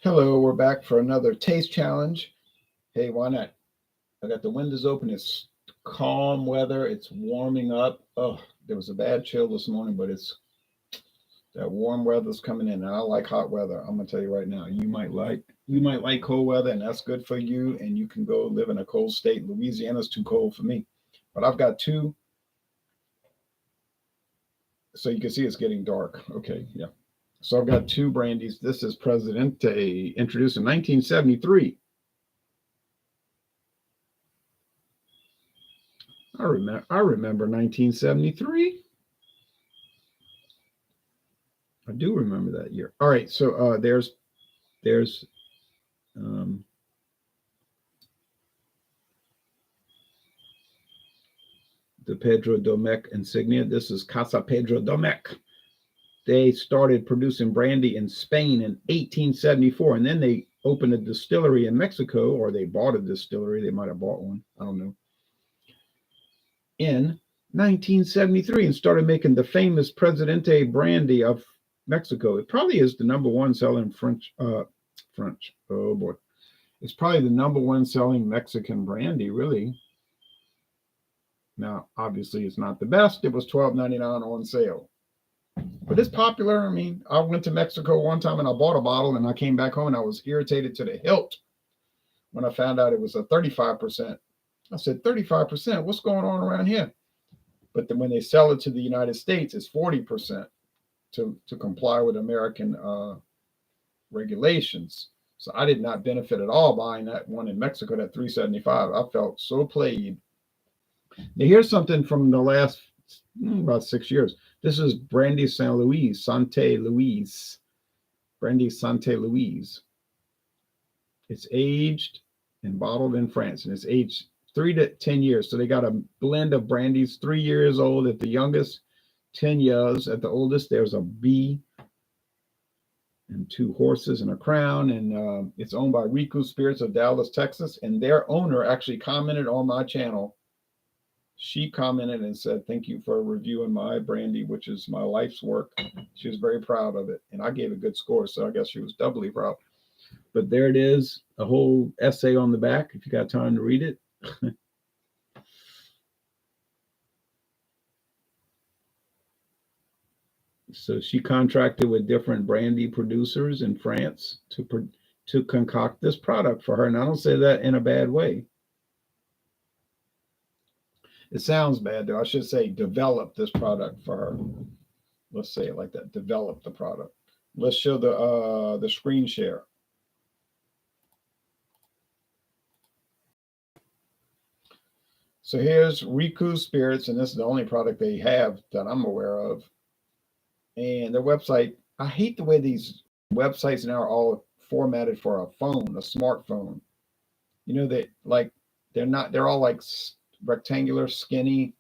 Hello, we're back for another taste challenge. Hey, why not? I got the windows open. It's calm weather. It's warming up. Oh, there was a bad chill this morning, but it's that warm weather's coming in. And I like hot weather. I'm gonna tell you right now. You might like cold weather, and that's good for you. And you can go live in a cold state. Louisiana's too cold for me. But I've got two, so you can see it's getting dark. Okay, yeah. So I've got two brandies. This is Presidente, introduced in 1973. I remember 1973. I do remember that year. All right, so there's um, the Pedro Domecq insignia. This is Casa Pedro Domecq. They started producing brandy in Spain in 1874, and then they opened a distillery in Mexico, or they bought a distillery. They might have bought one. I don't know. In 1973, and started making the famous Presidente brandy of Mexico. It probably is the number one selling French. Oh boy, it's probably the number one selling Mexican brandy. Really. Now, obviously, it's not the best. It was $12.99 on sale, but it's popular. I mean, I went to Mexico one time and I bought a bottle, and I came back home and I was irritated to the hilt when I found out it was a 35%. I said, 35%? What's going on around here? But then when they sell it to the United States, it's 40% to comply with American regulations. So I did not benefit at all buying that one in Mexico, that 375. I felt so played. Now here's something from the last about 6 years. This is Brandy Sainte Louise. Brandy Sainte Louise. It's aged and bottled in France, and it's aged 3 to 10 years. So they got a blend of brandies, 3 years old at the youngest, 10 years at the oldest. There's a bee and two horses and a crown, and it's owned by Ricou Spirits of Dallas, Texas. And their owner actually commented on my channel. She commented and said, "Thank you for reviewing my brandy, which is my life's work." She was very proud of it, and I gave a good score, so I guess she was doubly proud. But there it is, a whole essay on the back, if you got time to read it. So she contracted with different brandy producers in France to concoct this product for her. And I don't say that in a bad way. It sounds bad, though. I should say develop this product for her. Let's say it like that. Develop the product. Let's show the screen share. So here's Ricou Spirits, and this is the only product they have that I'm aware of. And their website, I hate the way these websites now are all formatted for a phone, a smartphone. You know, they're all like rectangular, skinny.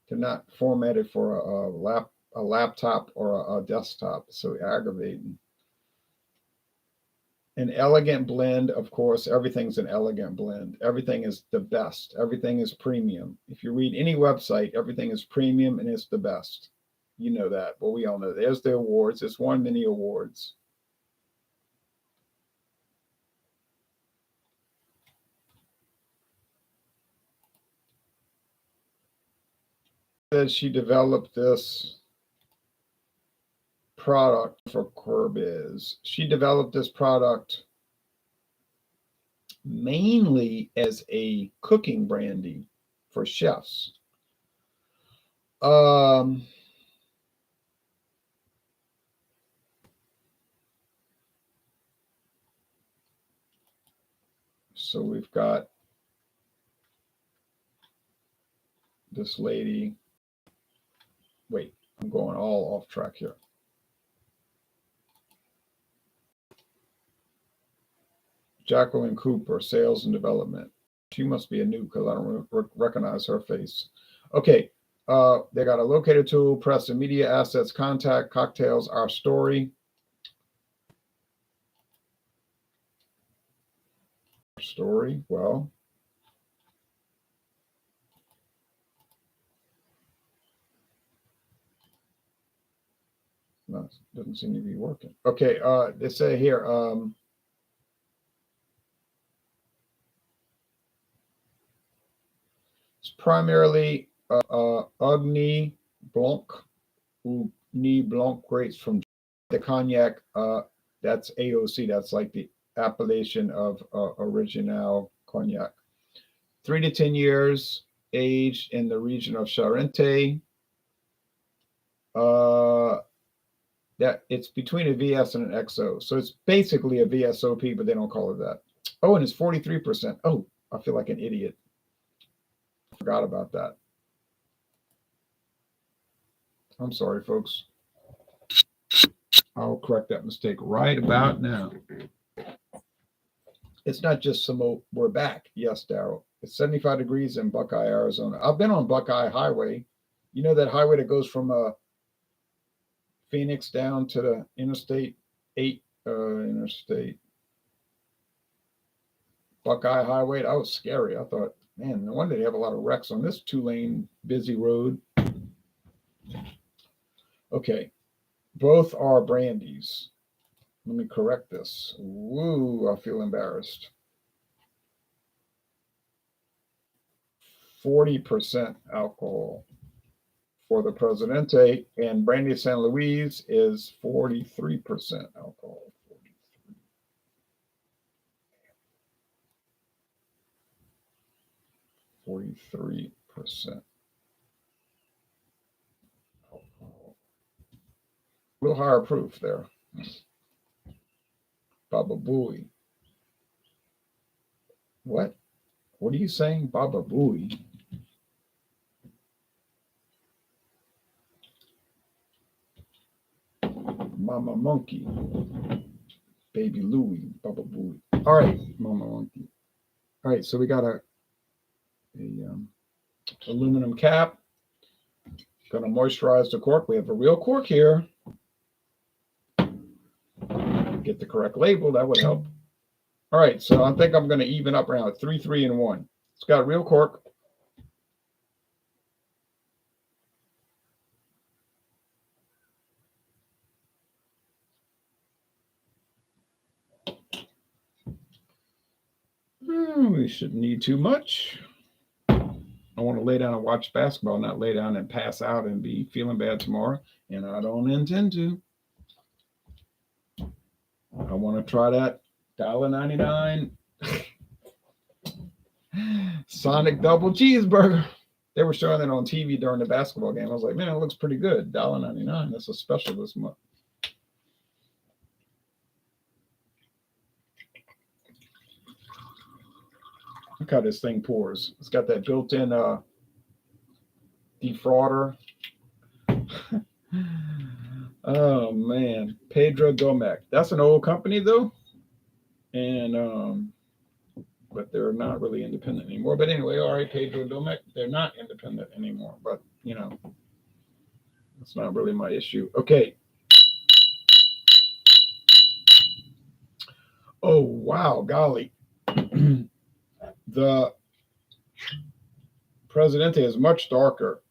They're not formatted for a laptop or a desktop. So aggravating. An elegant blend, of course, everything's an elegant blend. Everything is the best. Everything is premium. If you read any website, everything is premium and it's the best. You know that. Well, we all know. There's the awards. It's won many awards. Says she developed this product for Corbiz. She developed this product mainly as a cooking brandy for chefs. So we've got this lady. Wait, I'm going all off track here. Jacqueline Cooper, sales and development. She must be a new because I don't recognize her face. Okay, they got a locator tool, press and media assets, contact, cocktails, our story. Story, well, Doesn't seem to be working. Okay, they say here, it's primarily Ugni Blanc, Ugni Blanc grapes from the cognac. That's AOC. That's like the appellation of Original Cognac. 3 to 10 years aged in the region of Charente. That it's between a VS and an XO. So it's basically a VSOP, but they don't call it that. Oh, and it's 43%. Oh, I feel like an idiot. Forgot about that. I'm sorry, folks. I'll correct that mistake right about now. It's not just some, we're back. Yes, Daryl. It's 75 degrees in Buckeye, Arizona. I've been on Buckeye Highway. You know that highway that goes from Phoenix down to the Interstate 8, Interstate Buckeye Highway. That was scary. I thought, man, no wonder they have a lot of wrecks on this 2-lane busy road. Okay, both are brandies. Let me correct this. Woo, I feel embarrassed. 40% alcohol for the Presidente, and Brandy Sainte Louise is 43% alcohol. 43% alcohol. A little higher proof there. Baba Booey. What? What are you saying, Baba Booey? Mama Monkey. Baby Louie. Baba Booey. All right, Mama Monkey. All right, so we got a aluminum cap. Going to moisturize the cork. We have a real cork here. Get the correct label. That would help. All right, so I think I'm going to even up around 3, 3, and 1. It's got real cork. We shouldn't need too much. I want to lay down and watch basketball, not lay down and pass out and be feeling bad tomorrow. And I don't intend to. I want to try that $1.99 Sonic double cheeseburger. They were showing it on TV during the basketball game. I was like, man, it looks pretty good. $1.99. That's a special this month. Look how this thing pours. It's got that built-in defrauder. Oh man, Pedro Domecq. That's an old company though, and but they're not really independent anymore. But anyway, all right, Pedro Domecq. They're not independent anymore. But you know, that's not really my issue. Okay. Oh wow, golly. The Presidente is much darker.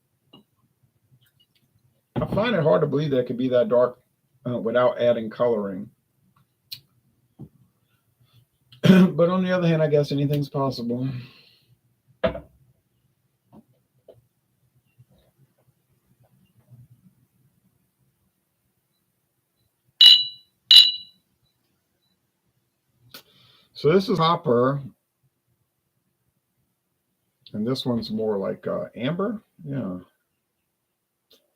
I find it hard to believe that it could be that dark without adding coloring. But on the other hand, I guess anything's possible. So this is copper. And this one's more like amber. Yeah.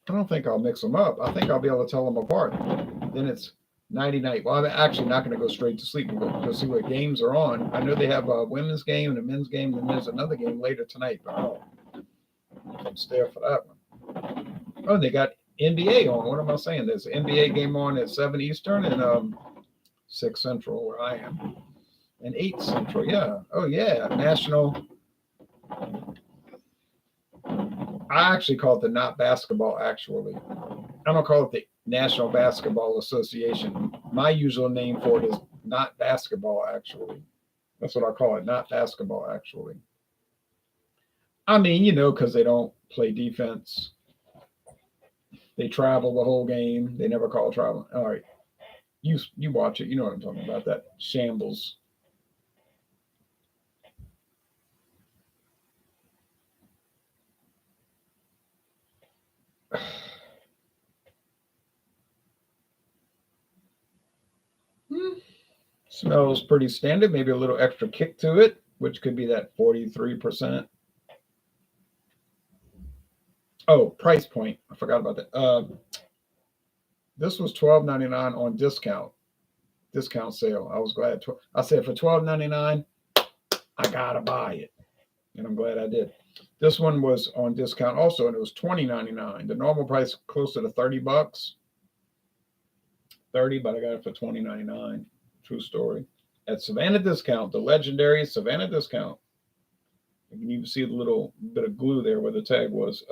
I don't think I'll mix them up. I think I'll be able to tell them apart. Then it's 90-night. Well, I'm actually not going to go straight to sleep. We'll go see what games are on. I know they have a women's game and a men's game, and there's another game later tonight. But I'll stay up for that one. Oh, they got NBA on. What am I saying? There's an NBA game on at 7 Eastern and 6 Central, where I am, and 8 Central. Yeah. Oh, yeah. National. I actually call it the Not Basketball, actually. I don't call it the National Basketball Association. My usual name for it is Not Basketball, actually. That's what I call it, Not Basketball, actually. I mean, you know, because they don't play defense. They travel the whole game. They never call travel. All right, you watch it. You know what I'm talking about. That shambles. Smells pretty standard. Maybe a little extra kick to it, which could be that 43%. Oh, price point. I forgot about that. This was $12.99 on discount sale. I was glad. I said for $12.99, I gotta buy it, and I'm glad I did. This one was on discount also, and it was $20.99. The normal price closer to $30. 30, but I got it for $20.99. True story. At Savannah Discount, the legendary Savannah Discount. You can even see the little bit of glue there where the tag was.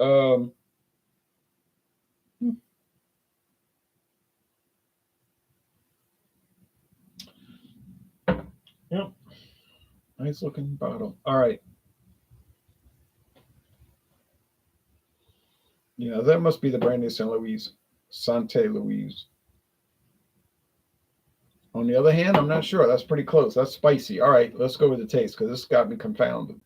Yep. Nice looking bottle. All right. Yeah, that must be the Brandy Sainte Louise. On the other hand, I'm not sure. That's pretty close. That's spicy. All right, let's go with the taste because this got me confounded.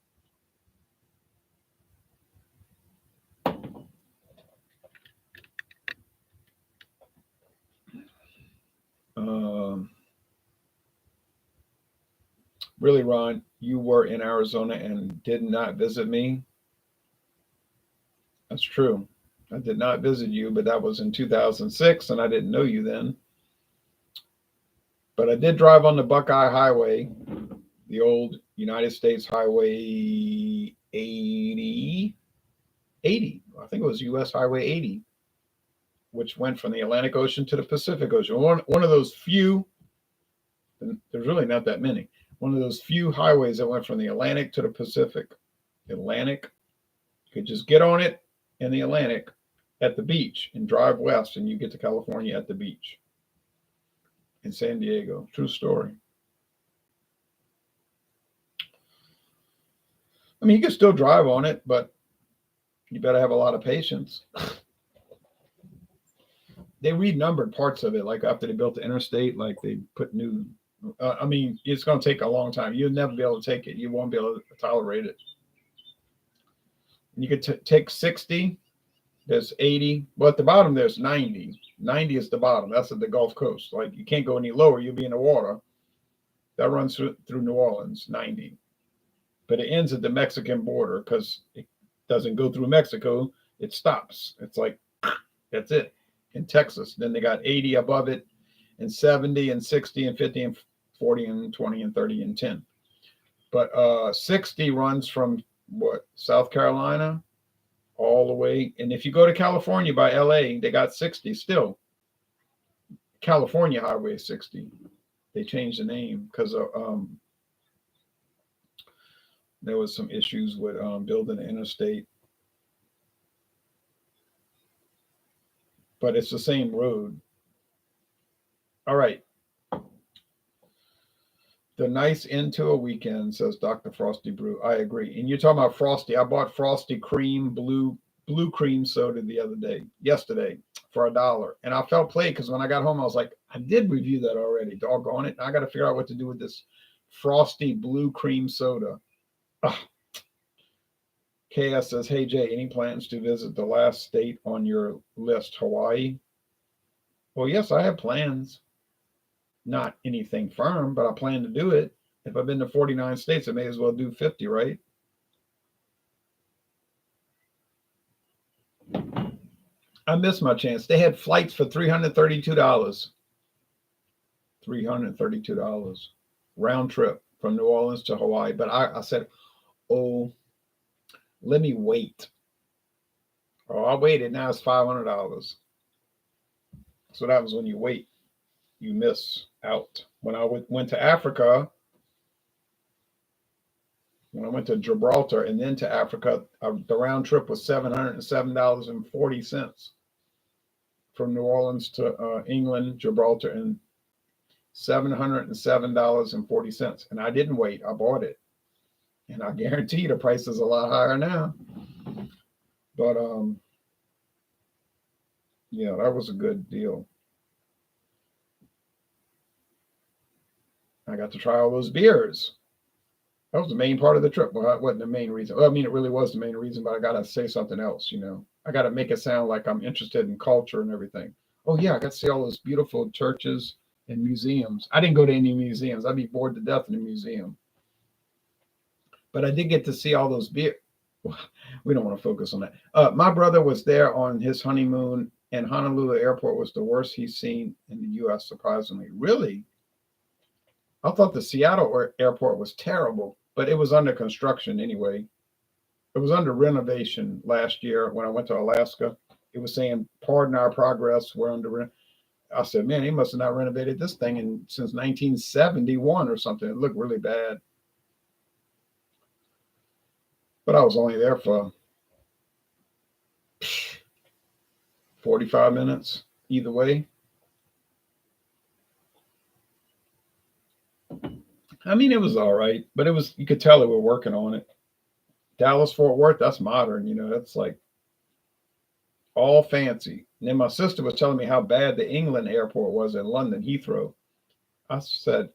Really, Ron, you were in Arizona and did not visit me. That's true. I did not visit you, but that was in 2006, and I didn't know you then. But I did drive on the Buckeye Highway, the old United States Highway 80. I think it was US Highway 80, which went from the Atlantic Ocean to the Pacific Ocean. One of those few, there's really not that many, one of those few highways that went from the Atlantic to the Pacific. Atlantic, you could just get on it in the Atlantic at the beach and drive west, and you get to California at the beach in San Diego. True story. I mean, you can still drive on it, but you better have a lot of patience. They renumbered parts of it, like after they built the interstate, like they put new. I mean, it's going to take a long time. You'll never be able to take it. You won't be able to tolerate it. You could take 60. There's 80. Well, at the bottom, there's 90. 90 is the bottom. That's at the Gulf Coast. Like, you can't go any lower. You'll be in the water. That runs through New Orleans, 90. But it ends at the Mexican border because it doesn't go through Mexico. It stops. It's like, that's it. In Texas. Then they got 80 above it, and 70 and 60 and 50 and 40 and 20 and 30 and 10. But 60 runs from what, South Carolina all the way. And if you go to California by LA, they got 60 still. California Highway 60. They changed the name because there was some issues with building the interstate. But it's the same road. All right. The nice end to a weekend, says Dr. Frosty Brew. I agree. And you're talking about Frosty. I bought Frosty cream, blue cream soda yesterday for $1. And I felt played because when I got home, I was like, I did review that already. Doggone it. I got to figure out what to do with this Frosty blue cream soda. Ugh. KS says, hey, Jay, any plans to visit the last state on your list, Hawaii? Well, yes, I have plans. Not anything firm, but I plan to do it. If I've been to 49 states, I may as well do 50, right? I missed my chance. They had flights for $332. $332 round trip from New Orleans to Hawaii. But I said, oh, let me wait. Oh, I waited. Now it's $500. So that was when you wait, you miss out. When I went to Africa, when I went to Gibraltar and then to Africa, the round trip was $707.40 from New Orleans to England, Gibraltar, and $707.40. And I didn't wait. I bought it. And I guarantee the price is a lot higher now. But Yeah, that was a good deal. I got to try all those beers. That was the main part of the trip. Well, that wasn't the main reason. Well, I mean, it really was the main reason, but I got to say something else, you know. I got to make it sound like I'm interested in culture and everything. Oh, yeah, I got to see all those beautiful churches and museums. I didn't go to any museums. I'd be bored to death in a museum. But I did get to see all those beer. We don't want to focus on that. My brother was there on his honeymoon, and Honolulu Airport was the worst he's seen in the U.S., surprisingly. Really? I thought the Seattle airport was terrible, but it was under construction anyway. It was under renovation last year when I went to Alaska. It was saying, "Pardon our progress. We're under." I said, "Man, he must have not renovated this thing since 1971 or something." It looked really bad. But I was only there for 45 minutes either way. I mean, it was all right, but it was, you could tell they were working on it. Dallas Fort Worth, that's modern, you know, that's like all fancy. And then my sister was telling me how bad the England airport was in London, Heathrow. I said,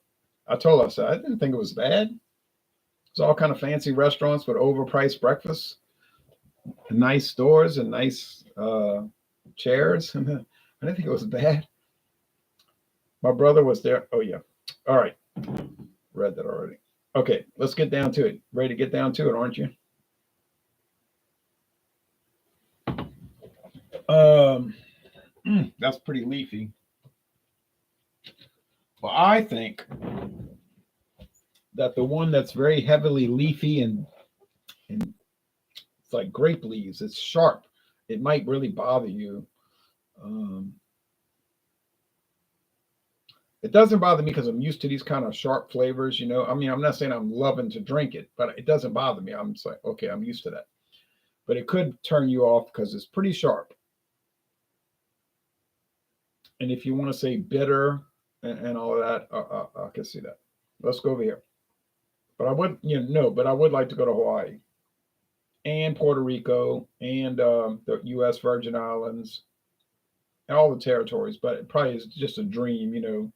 I told her, I said, I didn't think it was bad. It's all kind of fancy restaurants with overpriced breakfast, and nice stores and nice chairs. I didn't think it was bad. My brother was there. Oh, yeah. All right. Read that already. Okay, let's get down to it. Ready to get down to it, aren't you? Um, that's pretty leafy. Well, I think that the one that's very heavily leafy and it's like grape leaves. It's sharp. It might really bother you. Um, it doesn't bother me because I'm used to these kind of sharp flavors. You know, I mean, I'm not saying I'm loving to drink it, but it doesn't bother me. I'm just like, okay, I'm used to that. But it could turn you off because it's pretty sharp. And if you want to say bitter and all of that, I can see that. Let's go over here. But I would, you know, no, but I would like to go to Hawaii and Puerto Rico and the U.S. Virgin Islands and all the territories. But it probably is just a dream, you know.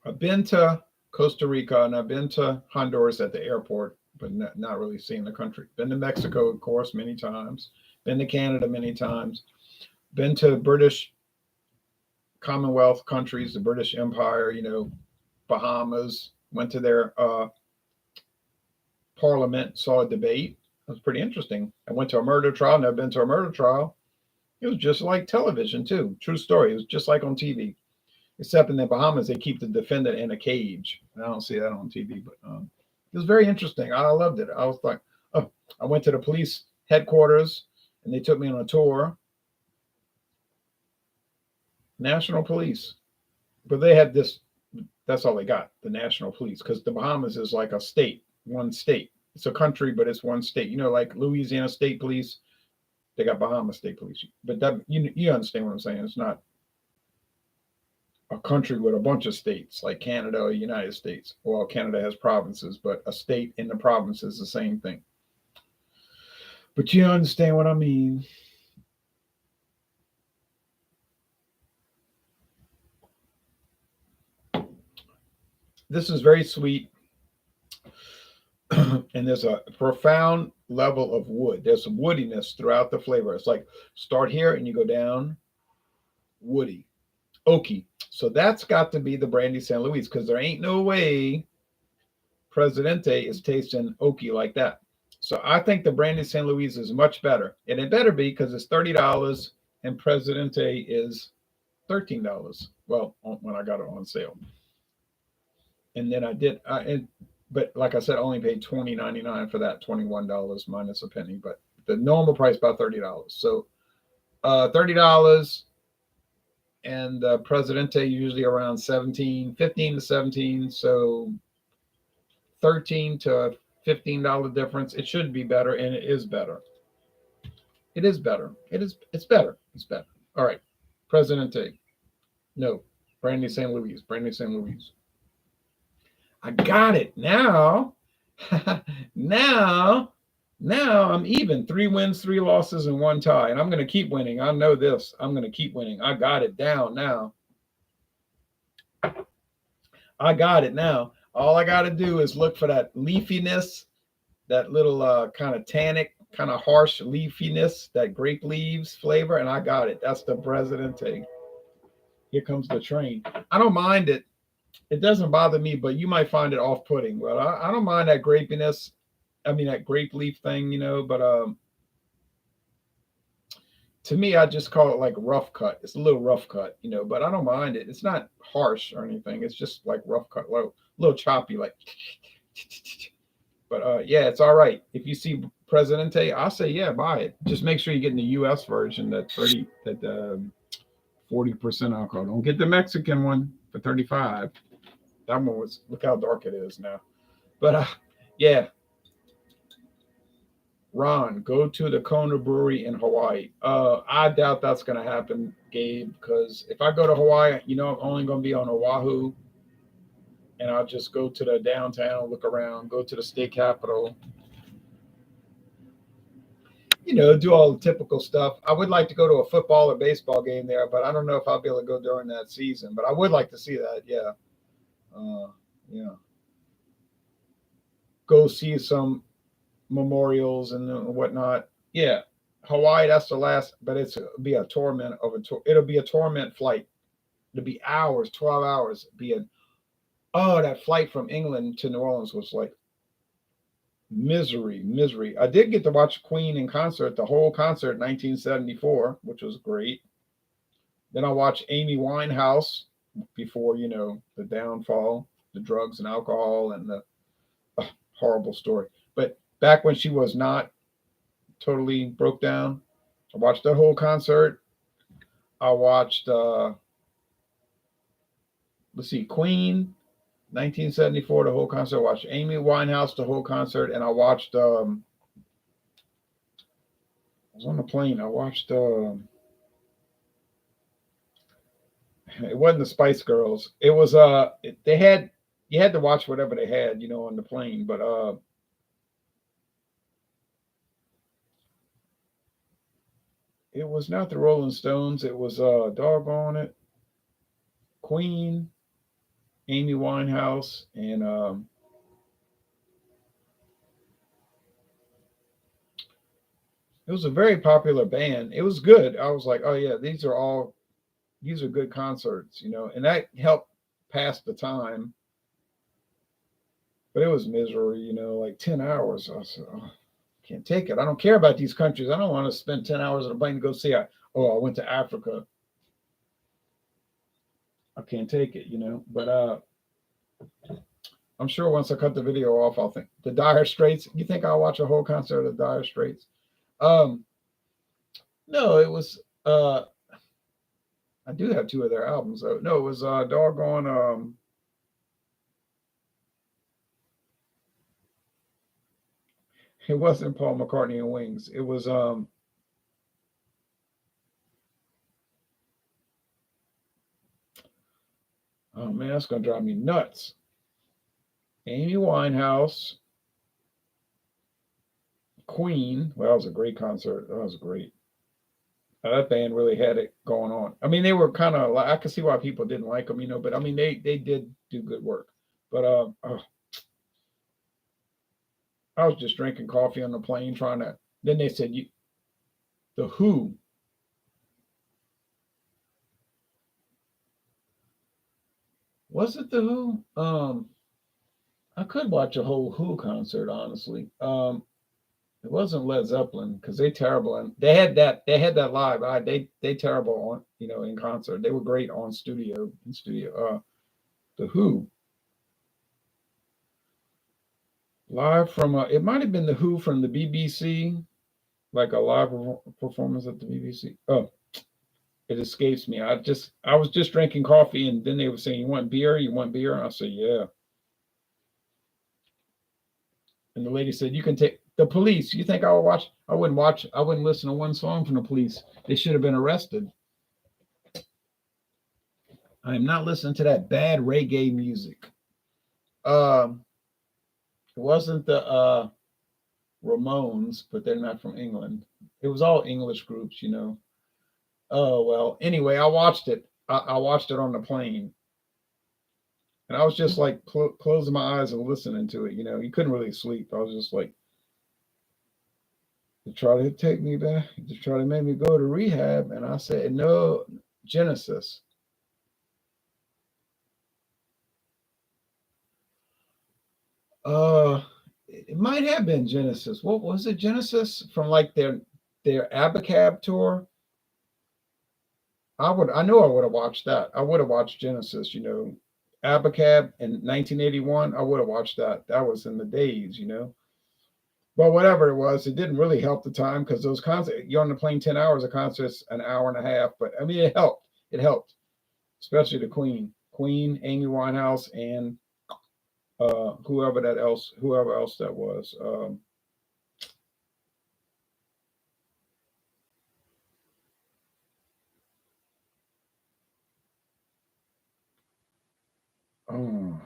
I've been to Costa Rica and I've been to Honduras at the airport, but not really seeing the country. Been to Mexico, of course, many times. Been to Canada many times. Been to British Commonwealth countries, the British Empire, you know, Bahamas. Went to their parliament, saw a debate. It was pretty interesting. I went to a murder trial. Never been to a murder trial. It was just like television, too. True story. It was just like on TV. Except in the Bahamas, they keep the defendant in a cage. I don't see that on TV, but it was very interesting. I loved it. I was like, oh, I went to the police headquarters and they took me on a tour. National Police. But they had this, that's all they got, the National Police, because the Bahamas is like a state, one state. It's a country, but it's one state. You know, like Louisiana State Police, they got Bahama State Police. But that you understand what I'm saying. It's not a country with a bunch of states like Canada or United States. Well, Canada has provinces, but a state in the province is the same thing. But you understand what I mean. This is very sweet. And there's a profound level of wood. There's some woodiness throughout the flavor. It's like start here and you go down, woody, oaky. So that's got to be the Brandy Sainte Louise because there ain't no way Presidente is tasting oaky like that. So I think the Brandy Sainte Louise is much better. And it better be because it's $30 and Presidente is $13. Well, when I got it on sale. And then I did, but like I said, I only paid $20.99 for that, $21 minus a penny. But the normal price about $30. So $30 and Presidente usually around 17, 15 to 17. So 13 to $15 difference. It should be better, and it is better. It is better. It's better. It's better. All right. Presidente. No. Brandy Sainte Louise. Brandy Sainte Louise. I got it. Now, now Now I'm even, 3 wins, 3 losses, and 1 tie, and I'm going to keep winning. I know this. I'm going to keep winning. I got it down now. I got it now. All I got to do is look for that leafiness, that little kind of tannic, kind of harsh leafiness, that grape leaves flavor, and I got it. That's the Presidente. Here comes the train. I don't mind it. It doesn't bother me, but you might find it off-putting. Well, I don't mind that grapiness. I mean, that grape leaf thing, but to me, I just call it like rough cut. It's a little rough cut, but I don't mind it. It's not harsh or anything. It's just like rough cut, little choppy, like. But yeah, it's all right. If you see Presidente, I'll say yeah, buy it. Just make sure you get in the U.S. version, that 40% alcohol. Don't get the Mexican one for 35. That one was, look how dark it is now. But yeah, Ron, go to the Kona Brewery in Hawaii. I doubt that's going to happen, Gabe, because if I go to Hawaii, I'm only going to be on Oahu, and I'll just go to the downtown, look around, go to the state capitol, do all the typical stuff. I would like to go to a football or baseball game there, but I don't know if I'll be able to go during that season. But I would like to see that, yeah. Yeah. Go see some memorials and whatnot. Yeah, Hawaii. That's the last, but it'll be a torment of a tour. It'll be a torment flight. It'll be hours, 12 hours. That flight from England to New Orleans was like misery. I did get to watch Queen in concert, the whole concert, 1974, which was great. Then I watched Amy Winehouse before the downfall, the drugs and alcohol, and the horrible story. But back when she was not totally broke down, I watched the whole concert. I watched Queen, 1974, the whole concert. I watched Amy Winehouse, the whole concert, and I watched I was on the plane. I watched it wasn't the Spice Girls. It was they had, you had to watch whatever they had, on the plane, but it was not the Rolling Stones. It was doggone it, Queen, Amy Winehouse, and it was a very popular band. It was good. I was like, oh yeah, these are good concerts, and that helped pass the time. But it was misery, like 10 hours. I said, oh, can't take it. I don't care about these countries. I don't want to spend 10 hours on a plane to go see. I went to Africa. I can't take it, But I'm sure once I cut the video off, I'll think the Dire Straits. You think I'll watch a whole concert of the Dire Straits? No, it was. I do have 2 of their albums though. No, it was doggone. It wasn't Paul McCartney and Wings. It was oh man, that's gonna drive me nuts. Amy Winehouse, Queen. Well, that was a great concert. That was great. That band really had it going on. I mean, they were kind of like, I could see why people didn't like them, but I mean, they did do good work. But I was just drinking coffee on the plane trying to. Then they said, the Who. Was it the Who? I could watch a whole Who concert, honestly. It wasn't Led Zeppelin because they terrible, and they had that live. They terrible on in concert. They were great on studio. The Who live from it might have been the Who from the BBC, like a live performance at the BBC. Oh, it escapes me. I was just drinking coffee, and then they were saying, "You want beer? You want beer?" And I said, "Yeah." And the lady said, "You can take the Police. You think I would watch? I wouldn't watch. I wouldn't listen to one song from the Police. They should have been arrested. I am not listening to that bad reggae music. It wasn't the Ramones, but they're not from England. It was all English groups, you know. Oh well. Anyway, I watched it. I watched it on the plane, and I was just like closing my eyes and listening to it. You know, you couldn't really sleep. I was just like, to try to take me back, to try to make me go to rehab, and I said no. Genesis. Uh, it might have been Genesis. What was it? Genesis from like their Abacab tour. I know I would have watched that. I would have watched Genesis, you know. Abacab in 1981, I would have watched that. That was in the days, you know. But whatever it was, it didn't really help the time because those concerts, you're on the plane 10 hours, a concert's an hour and a half. But I mean, it helped. It helped, especially the Queen, Amy Winehouse, and whoever else that was. Oh,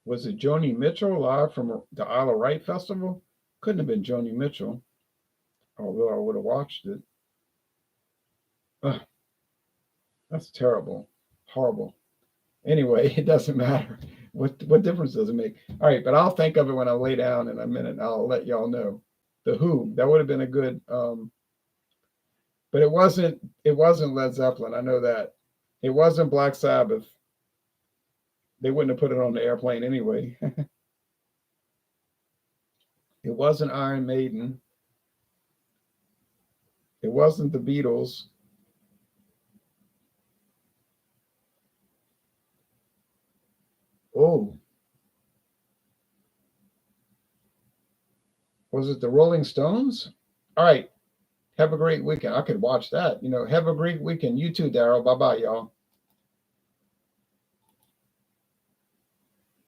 was it Joni Mitchell live from the Isle of Wight festival? Couldn't have been Joni Mitchell, although I would have watched it. Ugh, that's terrible, horrible. Anyway, it doesn't matter. What difference does it make? All right, but I'll think of it when I lay down in a minute. I'll let y'all know. The Who, that would have been a good, but it wasn't. It wasn't Led Zeppelin. I know that. It wasn't Black Sabbath. They wouldn't have put it on the airplane anyway. It wasn't Iron Maiden. It wasn't the Beatles. Oh, was it the Rolling Stones? All right. Have a great weekend. I could watch that. You know, have a great weekend. You too, Daryl. Bye bye, y'all.